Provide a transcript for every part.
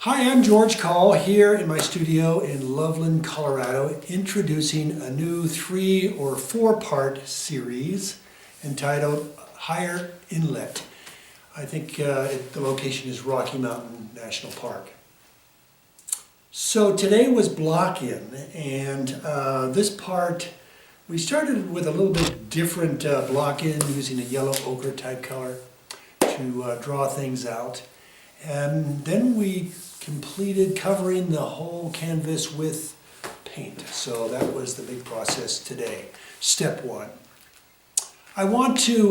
Hi, I'm George Coll here in my studio in Loveland, Colorado, introducing a new 3- or 4-part series entitled Higher Inlet. I think the location is Rocky Mountain National Park. So today was block-in, and this part we started with a little bit different block-in using a yellow ochre type color to draw things out. And then we completed covering the whole canvas with paint. So that was the big process today. Step 1. I want to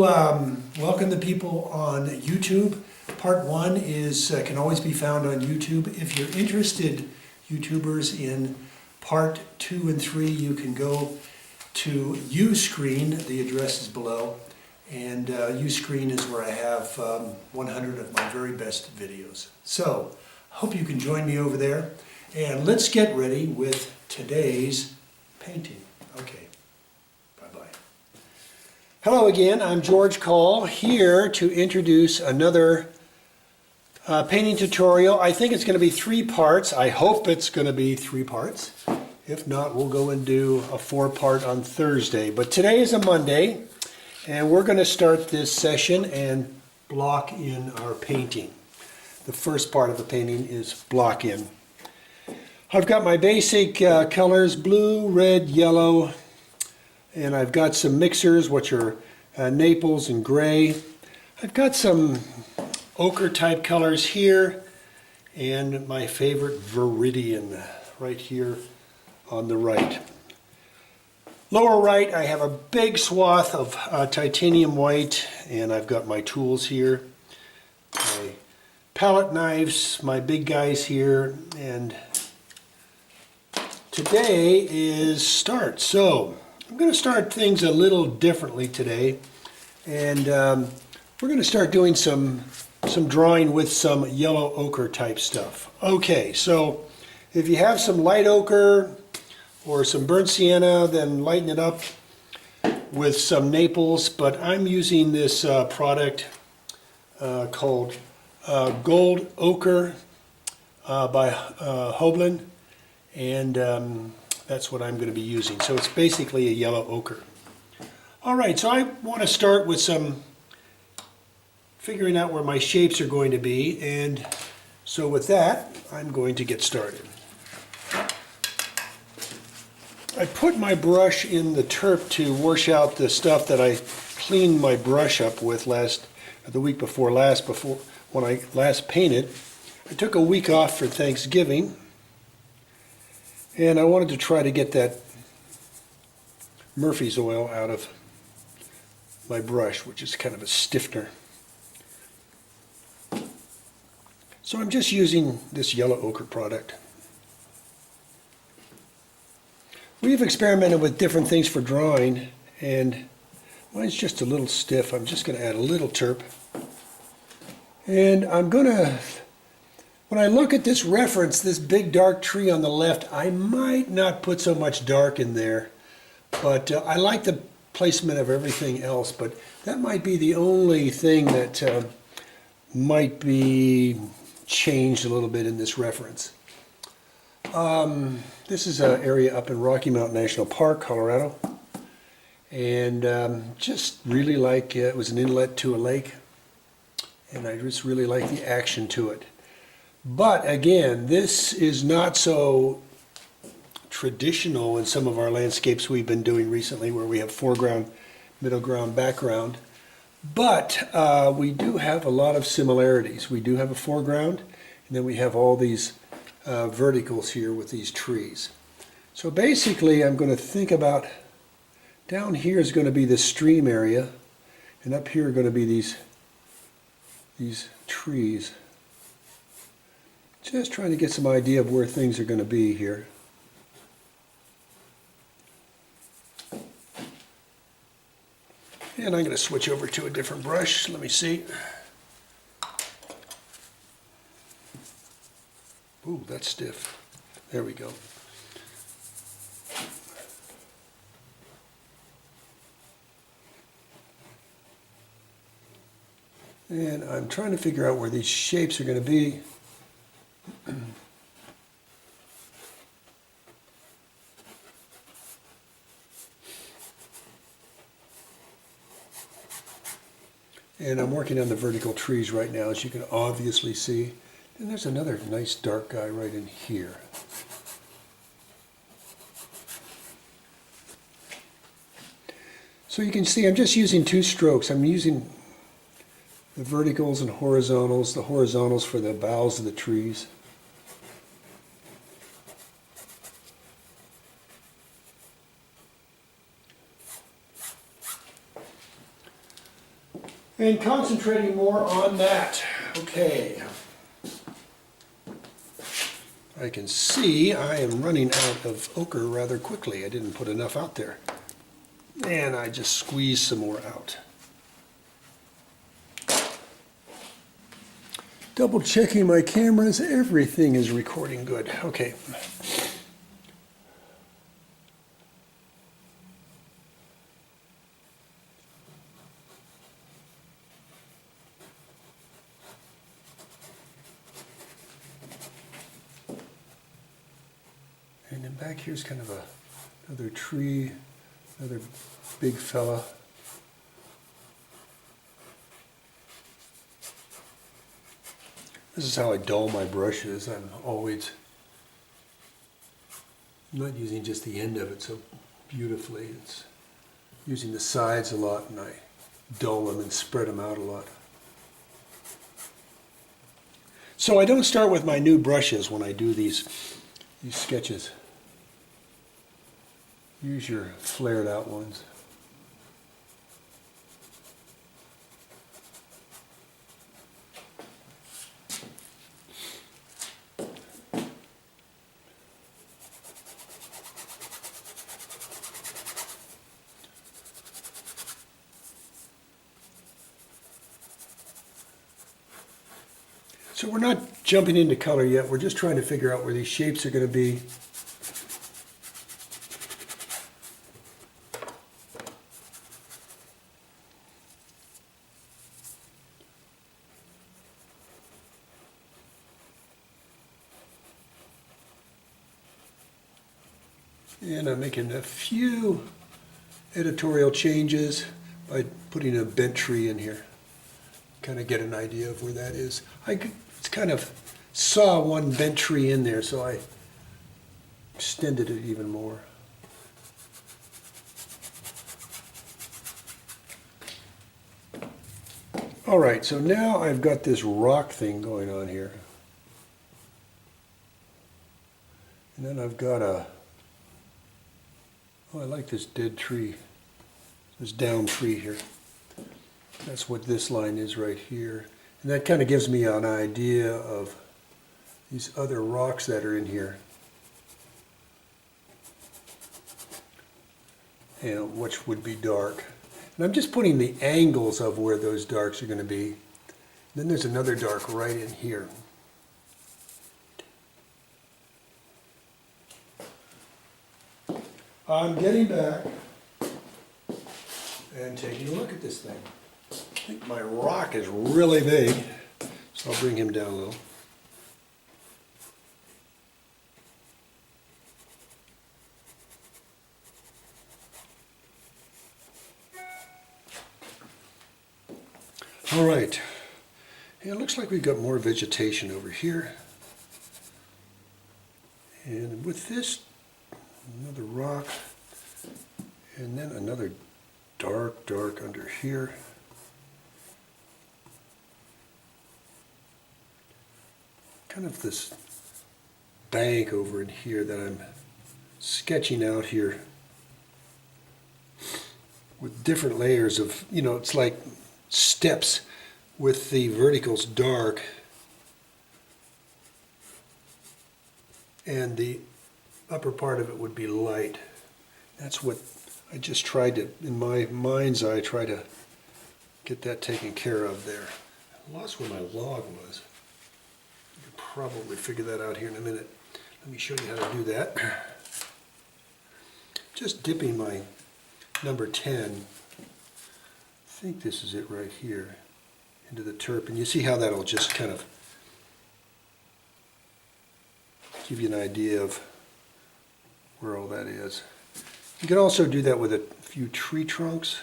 welcome the people on YouTube. Part 1 can always be found on YouTube. If you're interested, YouTubers, in part 2 and 3, you can go to Uscreen. The address is below. And Uscreen is where I have 100 of my very best videos. So, hope you can join me over there. And let's get ready with today's painting. Okay, bye-bye. Hello again, I'm George Coll, here to introduce another painting tutorial. I think it's going to be 3 parts. I hope it's going to be 3 parts. If not, we'll go and do a 4-part on Thursday. But today is a Monday. And we're going to start this session and block in our painting. The first part of the painting is block in. I've got my basic colors, blue, red, yellow, and I've got some mixers, which are Naples and gray. I've got some ochre type colors here, and my favorite Viridian right here on the right. Lower right, I have a big swath of titanium white, and I've got my tools here, my palette knives, my big guys here, and today is start. So I'm going to start things a little differently today, and we're going to start doing some drawing with some yellow ochre type stuff. Okay, so if you have some light ochre or some burnt sienna, then lighten it up with some Naples. But I'm using this product called Gold Ochre by Hoblin, and that's what I'm going to be using. So it's basically a yellow ochre. All right, so I want to start with some figuring out where my shapes are going to be, and so with that, I'm going to get started. I put my brush in the turp to wash out the stuff that I cleaned my brush up with the week before last, when I last painted. I took a week off for Thanksgiving, and I wanted to try to get that Murphy's oil out of my brush, which is kind of a stiffener. So I'm just using this yellow ochre product. We've experimented with different things for drawing, and mine's just a little stiff. I'm just going to add a little terp. And I'm going to, when I look at this reference, this big dark tree on the left, I might not put so much dark in there, but I like the placement of everything else, but that might be the only thing that might be changed a little bit in this reference. This is an area up in Rocky Mountain National Park, Colorado, and just really like it was an inlet to a lake, and I just really like the action to it. But again, this is not so traditional in some of our landscapes we've been doing recently, where we have foreground, middle ground, background. But we do have a lot of similarities. We do have a foreground, and then we have all these verticals here with these trees. So basically I'm going to think about, down here is going to be the stream area, and up here are going to be these trees. Just trying to get some idea of where things are going to be here. And I'm going to switch over to a different brush. Let me see. Ooh, that's stiff. There we go. And I'm trying to figure out where these shapes are going to be. And I'm working on the vertical trees right now, as you can obviously see. And there's another nice dark guy right in here. So you can see I'm just using two strokes. I'm using the verticals and horizontals, the horizontals for the boughs of the trees. And concentrating more on that. Okay. I can see I am running out of ochre rather quickly. I didn't put enough out there. And I just squeeze some more out. Double checking my cameras. Everything is recording good. Okay. And then back here's kind of another tree, another big fella. This is how I dull my brushes. I'm not using just the end of it so beautifully. It's using the sides a lot, and I dull them and spread them out a lot. So I don't start with my new brushes when I do these sketches. Use your flared out ones. So we're not jumping into color yet. We're just trying to figure out where these shapes are going to be. And I'm making a few editorial changes by putting a bent tree in here. Kind of get an idea of where that is. I kind of saw one bent tree in there, so I extended it even more. All right, so now I've got this rock thing going on here. And then I've got oh, I like this dead tree, this down tree here. That's what this line is right here. And that kind of gives me an idea of these other rocks that are in here. And which would be dark. And I'm just putting the angles of where those darks are going to be. Then there's another dark right in here. I'm getting back and taking a look at this thing. I think my rock is really big, so I'll bring him down a little. All right, and it looks like we've got more vegetation over here. And with this, another rock, and then another dark under here. Kind of this bank over in here that I'm sketching out here with different layers of, it's like steps with the verticals dark and the upper part of it would be light. That's what I just tried to, in my mind's eye, try to get that taken care of there. I lost where my log was. You can probably figure that out here in a minute. Let me show you how to do that. Just dipping my number 10, I think this is it right here, into the turp. And you see how that'll just kind of give you an idea of where all that is. You can also do that with a few tree trunks.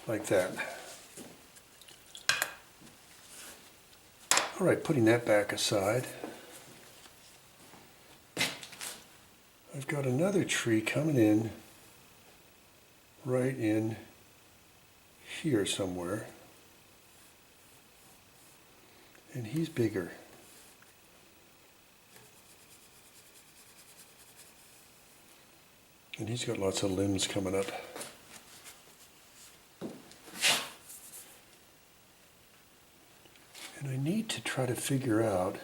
Like that. All right, putting that back aside. I've got another tree coming in right in here somewhere. And he's bigger. And he's got lots of limbs coming up. And I need to try to figure out,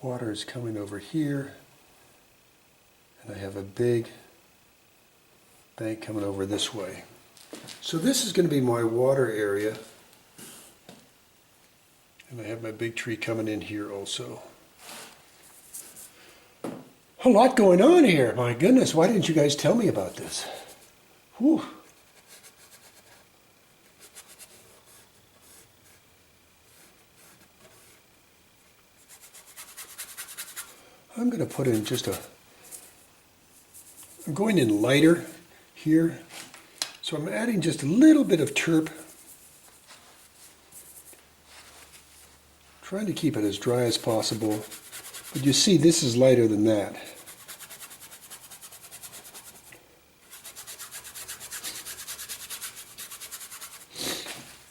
water is coming over here, and I have a big bank coming over this way. So this is going to be my water area, and I have my big tree coming in here also. A lot going on here, my goodness, why didn't you guys tell me about this? Whew. I'm going to put in I'm going in lighter here, so I'm adding just a little bit of terp, trying to keep it as dry as possible, but you see this is lighter than that.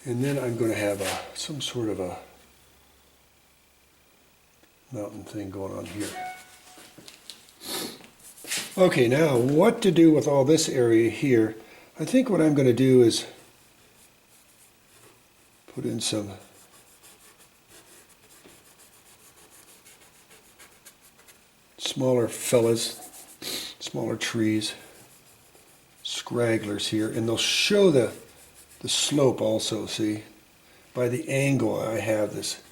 And then I'm going to have some sort of a mountain thing going on here. Okay, now what to do with all this area here? I think what I'm going to do is put in some smaller fellas, smaller trees, scragglers here, and they'll show the slope also, see? By the angle I have this.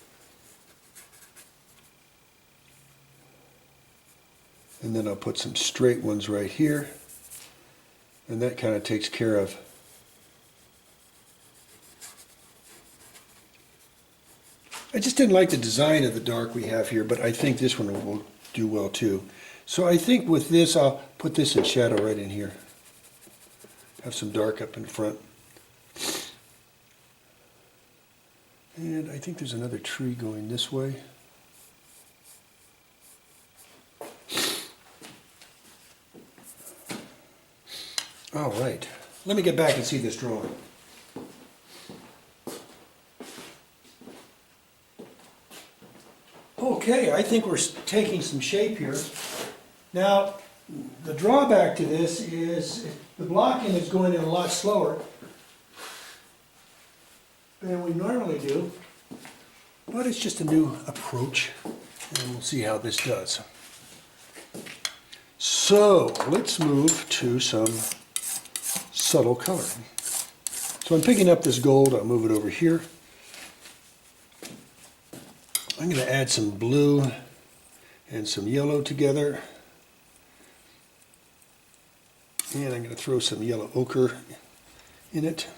And then I'll put some straight ones right here, and that kind of takes care of I just didn't like the design of the dark we have here, but I think this one will do well too. So I think with this, I'll put this in shadow right in here. Have some dark up in front. And I think there's another tree going this way. All right, let me get back and see this drawing. Okay, I think we're taking some shape here. Now, the drawback to this is the blocking is going in a lot slower than we normally do, but it's just a new approach, and we'll see how this does. So, let's move to some subtle color. So I'm picking up this gold, I'll move it over here. I'm going to add some blue and some yellow together. And I'm going to throw some yellow ochre in it.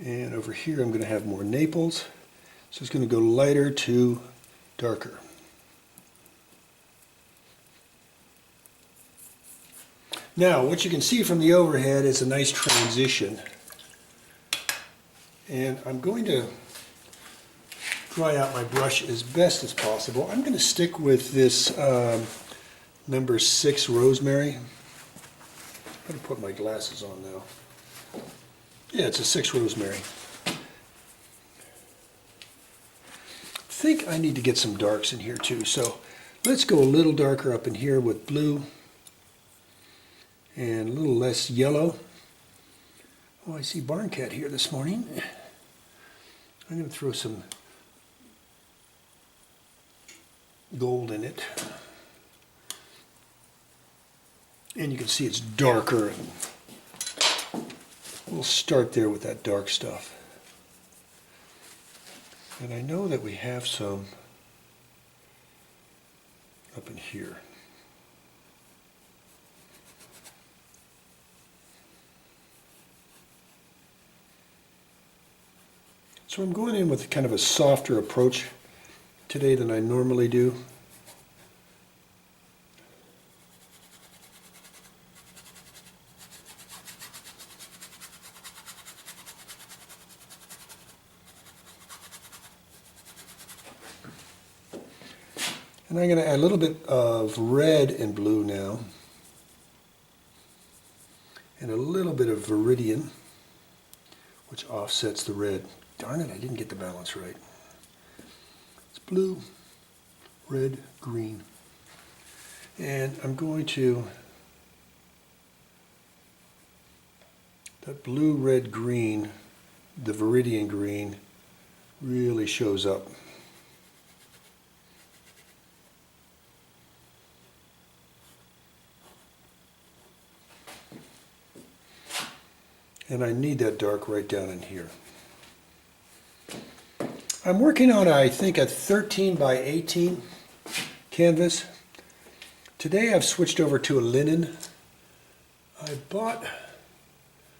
And over here I'm going to have more Naples. So it's going to go lighter to darker. Now, what you can see from the overhead is a nice transition. And I'm going to dry out my brush as best as possible. I'm going to stick with this number 6 rosemary. I'm going to put my glasses on now. Yeah, it's a 6 rosemary. I think I need to get some darks in here too. So let's go a little darker up in here with blue and a little less yellow. Oh, I see barn cat here this morning. I'm going to throw some gold in it. And you can see it's darker. We'll start there with that dark stuff. And I know that we have some up in here. So I'm going in with kind of a softer approach today than I normally do. And I'm going to add a little bit of red and blue now, and a little bit of viridian, which offsets the red. Darn it, I didn't get the balance right. It's blue, red, green. And I'm going to, that blue, red, green, the viridian green really shows up. And I need that dark right down in here. I'm working on, I think, a 13 by 18 canvas. Today I've switched over to a linen. I bought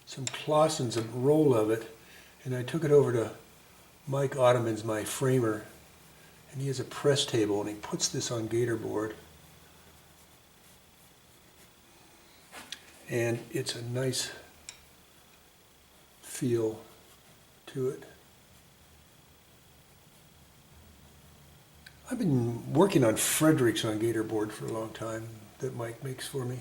some Clausen's, a roll of it, and I took it over to Mike Ottoman's, my framer, and he has a press table, and he puts this on gator board. And it's a nice feel to it. I've been working on Fredericks on gator board for a long time that Mike makes for me.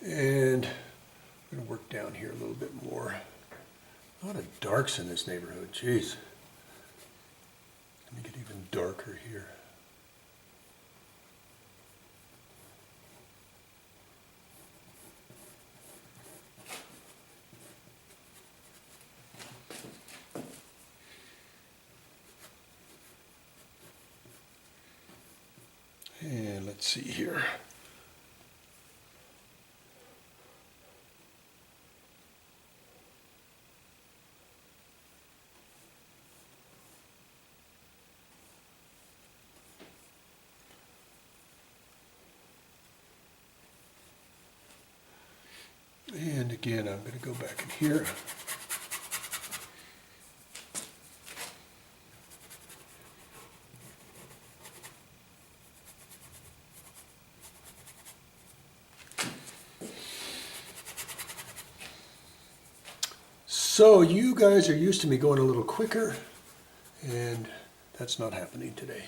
And I'm going to work down here a little bit more. A lot of darks in this neighborhood, jeez. Let me get even darker here. And let's see here. And again, I'm going to go back in here. So you guys are used to me going a little quicker, and that's not happening today.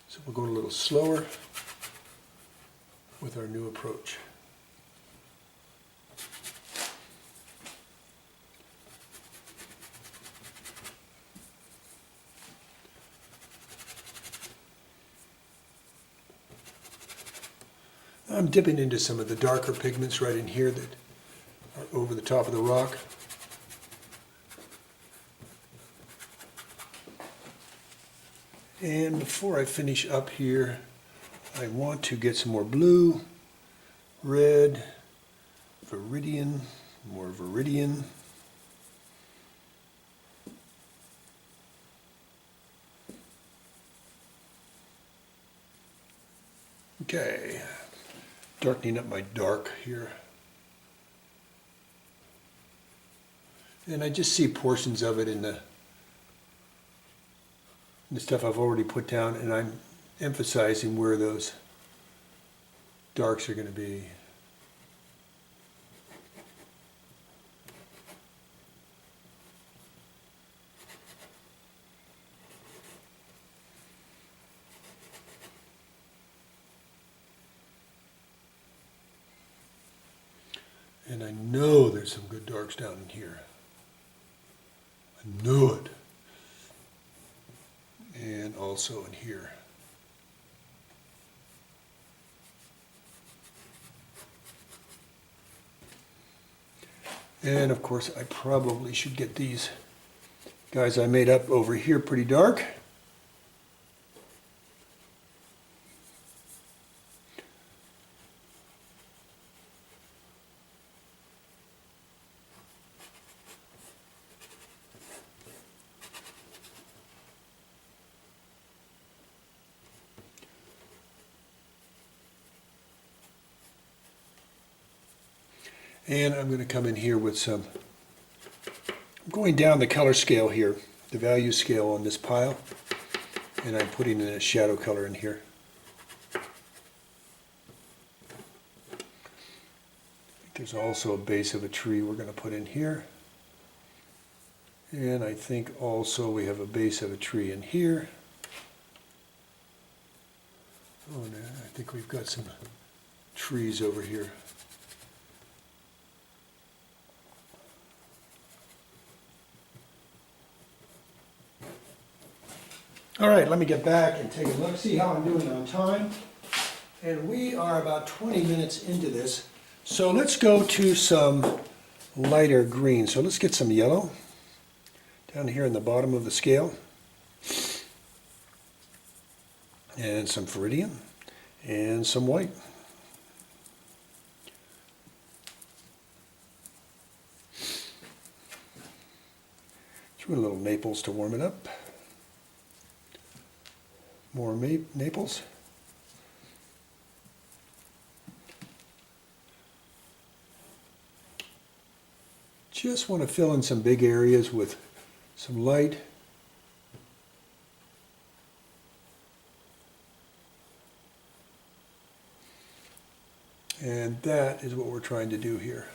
So we'll go a little slower with our new approach. I'm dipping into some of the darker pigments right in here that are over the top of the rock. And before I finish up here, I want to get some more blue, red, viridian, more viridian. Okay, darkening up my dark here. And I just see portions of it in the stuff I've already put down, and I'm emphasizing where those darks are going to be. And I know there's some good darks down in here. I know it. And also in here. And of course, I probably should get these guys I made up over here pretty dark. And I'm going to come in here with some, I'm going down the color scale here, the value scale on this pile, and I'm putting in a shadow color in here. I think there's also a base of a tree we're going to put in here. And I think also we have a base of a tree in here. Oh, no, I think we've got some trees over here. All right, let me get back and take a look, see how I'm doing on time. And we are about 20 minutes into this. So let's go to some lighter green. So let's get some yellow down here in the bottom of the scale. And some viridian and some white. Threw in a little maples to warm it up. More maples. Just want to fill in some big areas with some light. And that is what we're trying to do here.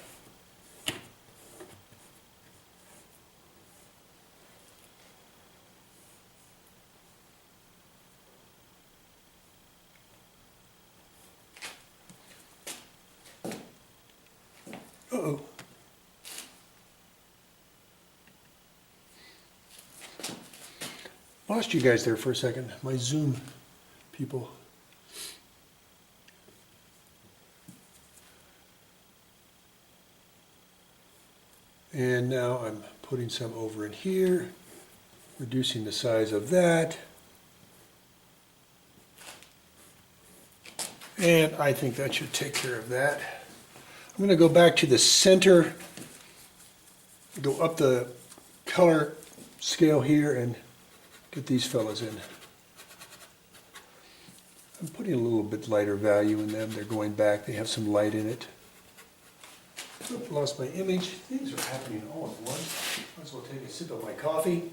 Uh-oh. Lost you guys there for a second. My Zoom people. And now I'm putting some over in here, reducing the size of that. And I think that should take care of that. I'm going to go back to the center, go up the color scale here and get these fellas in. I'm putting a little bit lighter value in them. They're going back. They have some light in it. Oop, lost my image. Things are happening all at once. Might as well take a sip of my coffee.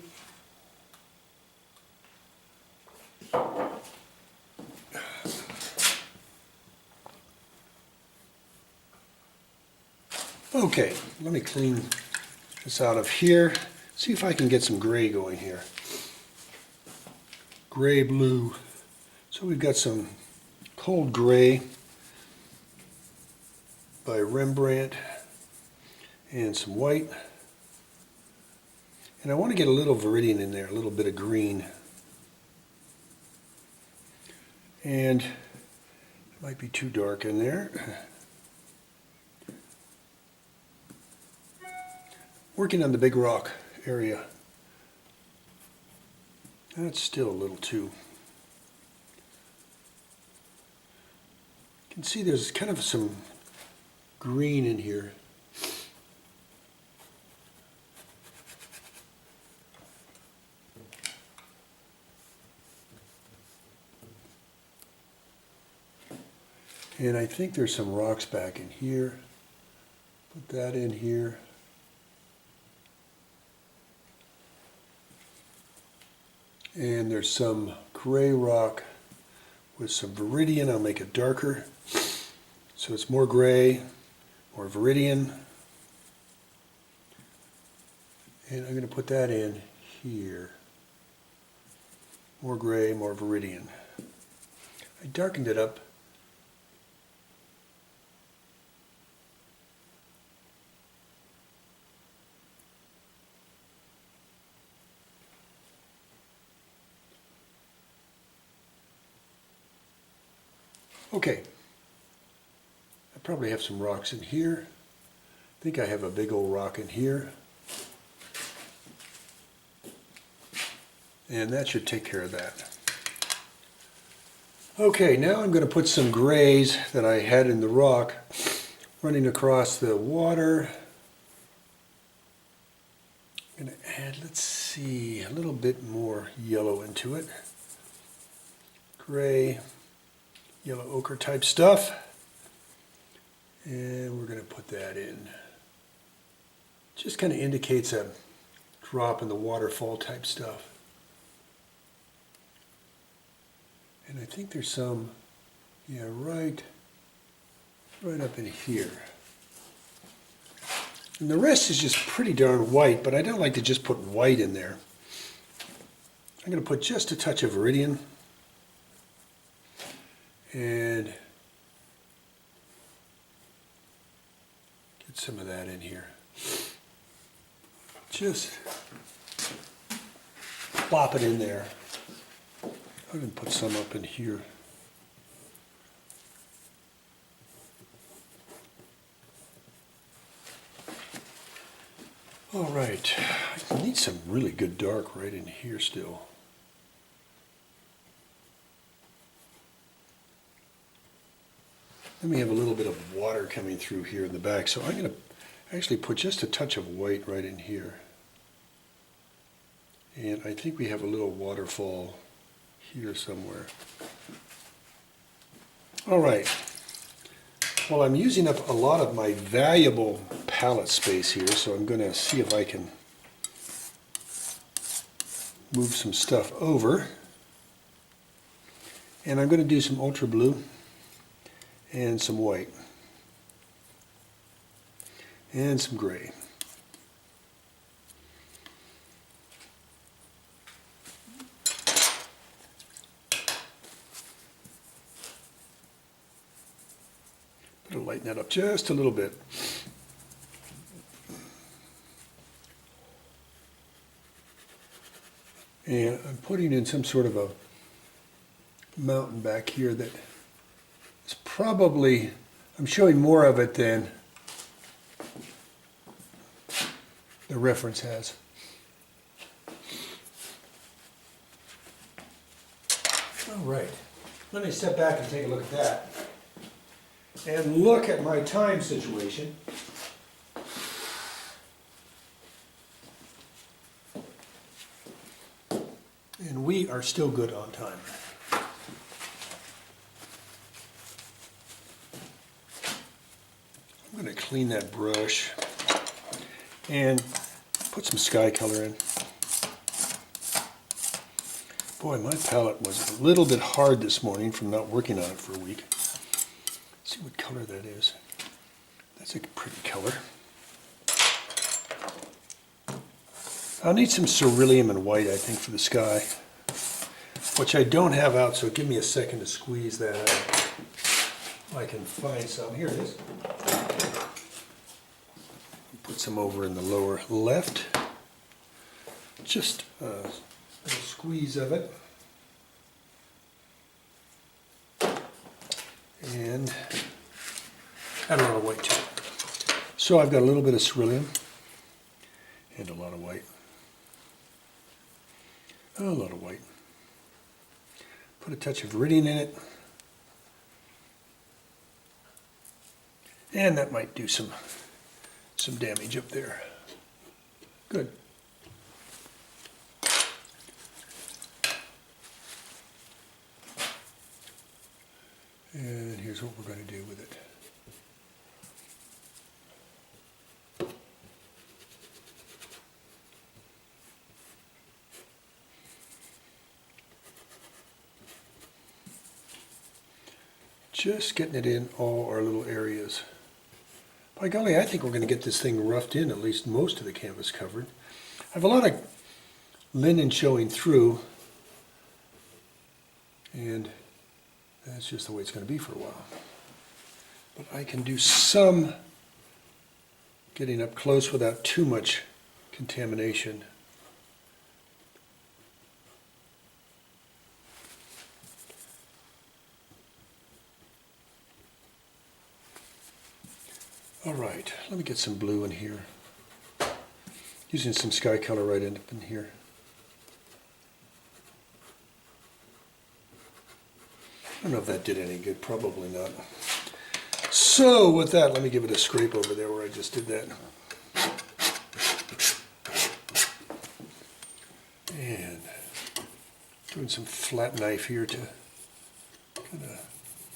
Okay, let me clean this out of here. See if I can get some gray going here. Gray blue. So we've got some cold gray by Rembrandt and some white. And I want to get a little viridian in there, a little bit of green. And it might be too dark in there. Working on the big rock area. That's still a little too. You can see there's kind of some green in here. And I think there's some rocks back in here. Put that in here. And there's some gray rock with some viridian. I'll make it darker. So it's more gray, more viridian. And I'm going to put that in here. More gray, more viridian. I darkened it up. Okay, I probably have some rocks in here. I think I have a big old rock in here. And that should take care of that. Okay, now I'm going to put some grays that I had in the rock running across the water. I'm going to add, let's see, a little bit more yellow into it. Gray, yellow ochre type stuff. And we're going to put that in. Just kind of indicates a drop in the waterfall type stuff. And I think there's some, yeah, right up in here. And the rest is just pretty darn white, but I don't like to just put white in there. I'm going to put just a touch of Viridian and get some of that in here. Just plop it in there. I'm going to put some up in here. All right, I need some really good dark right in here still. Then we have a little bit of water coming through here in the back, so I'm going to actually put just a touch of white right in here. And I think we have a little waterfall here somewhere. All right. Well, I'm using up a lot of my valuable palette space here, so I'm going to see if I can move some stuff over. And I'm going to do some ultra blue and some white and some gray. Better lighten that up just a little bit. And I'm putting in some sort of a mountain back here that is probably, I'm showing more of it than the reference has. All right, let me step back and take a look at that. And look at my time situation. And we are still good on time. I'm going to clean that brush and put some sky color in. Boy, my palette was a little bit hard this morning from not working on it for a week. See what color that is. That's a pretty color. I'll need some cerulean and white, I think, for the sky, which I don't have out, so give me a second to squeeze that out. I can find some. Here it is. Put some over in the lower left. Just a little squeeze of it. And add a lot of white to it. So I've got a little bit of cerulean and a lot of white. A lot of white. Put a touch of Viridian in it. And that might do some damage up there. Good. And here's what we're going to do with it. Just getting it in all our little areas. By golly, I think we're going to get this thing roughed in, at least most of the canvas covered. I have a lot of linen showing through, and that's just the way it's going to be for a while. But I can do some getting up close without too much contamination. All right, let me get some blue in here. Using some sky color right in here. don't know if that did any good, probably not. So with that, let me give it a scrape over there where I just did that. And doing some flat knife here to kind of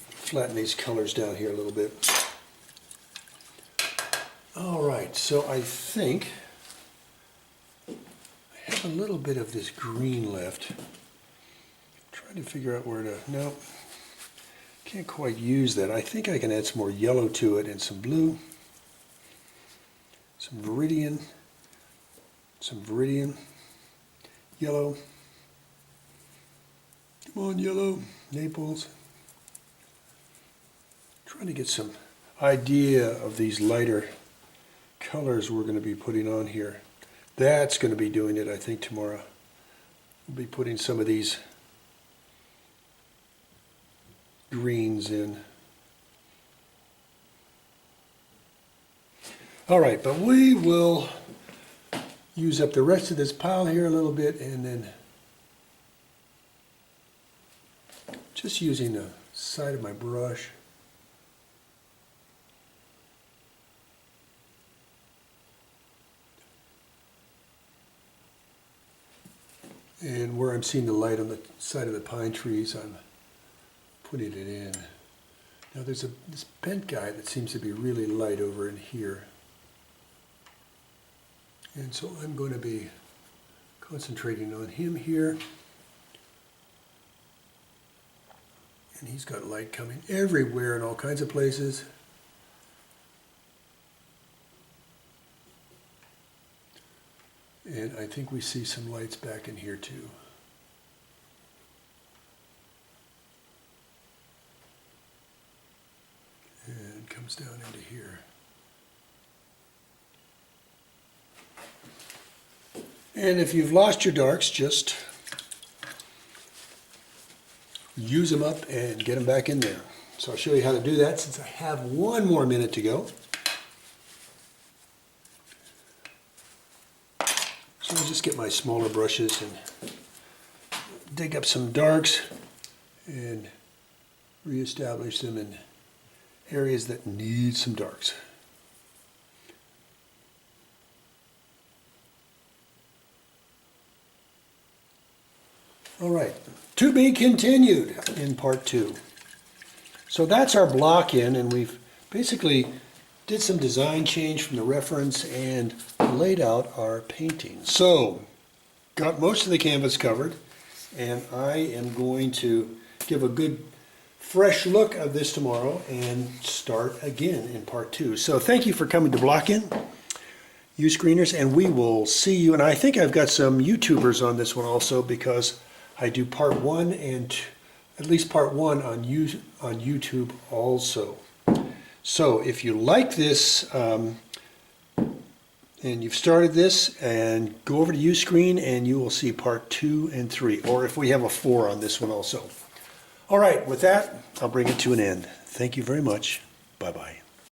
flatten these colors down here a little bit. All right, so I think I have a little bit of this green left. Trying to figure out where to, no, can't quite use that. I think I can add some more yellow to it and some blue, some viridian, yellow. Come on, yellow, Naples. Trying to get some idea of these lighter colors we're going to be putting on here. That's going to be doing it, I think, tomorrow. We'll be putting some of these greens in. All right, but we will use up the rest of this pile here a little bit, and then just using the side of my brush. And where I'm seeing the light on the side of the pine trees, I'm putting it in. Now there's this bent guy that seems to be really light over in here. And so I'm going to be concentrating on him here. And he's got light coming everywhere in all kinds of places. And I think we see some lights back in here too. And it comes down into here. And if you've lost your darks, just use them up and get them back in there. So I'll show you how to do that since I have one more minute to go. So I'll just get my smaller brushes and dig up some darks and reestablish them in areas that need some darks. All right, to be continued in part 2. So that's our block in, and we've basically did some design change from the reference and laid out our painting. So, got most of the canvas covered, and I am going to give a good fresh look of this tomorrow and start again in part 2. So thank you for coming to Block In, you screeners, and we will see you. And I think I've got some YouTubers on this one also, because I do part 1 and at least part 1 on YouTube also. So if you like this and you've started this, and go over to Uscreen and you will see part 2 and 3, or if we have a 4 on this one also. All right, with that, I'll bring it to an end. Thank you very much. Bye-bye.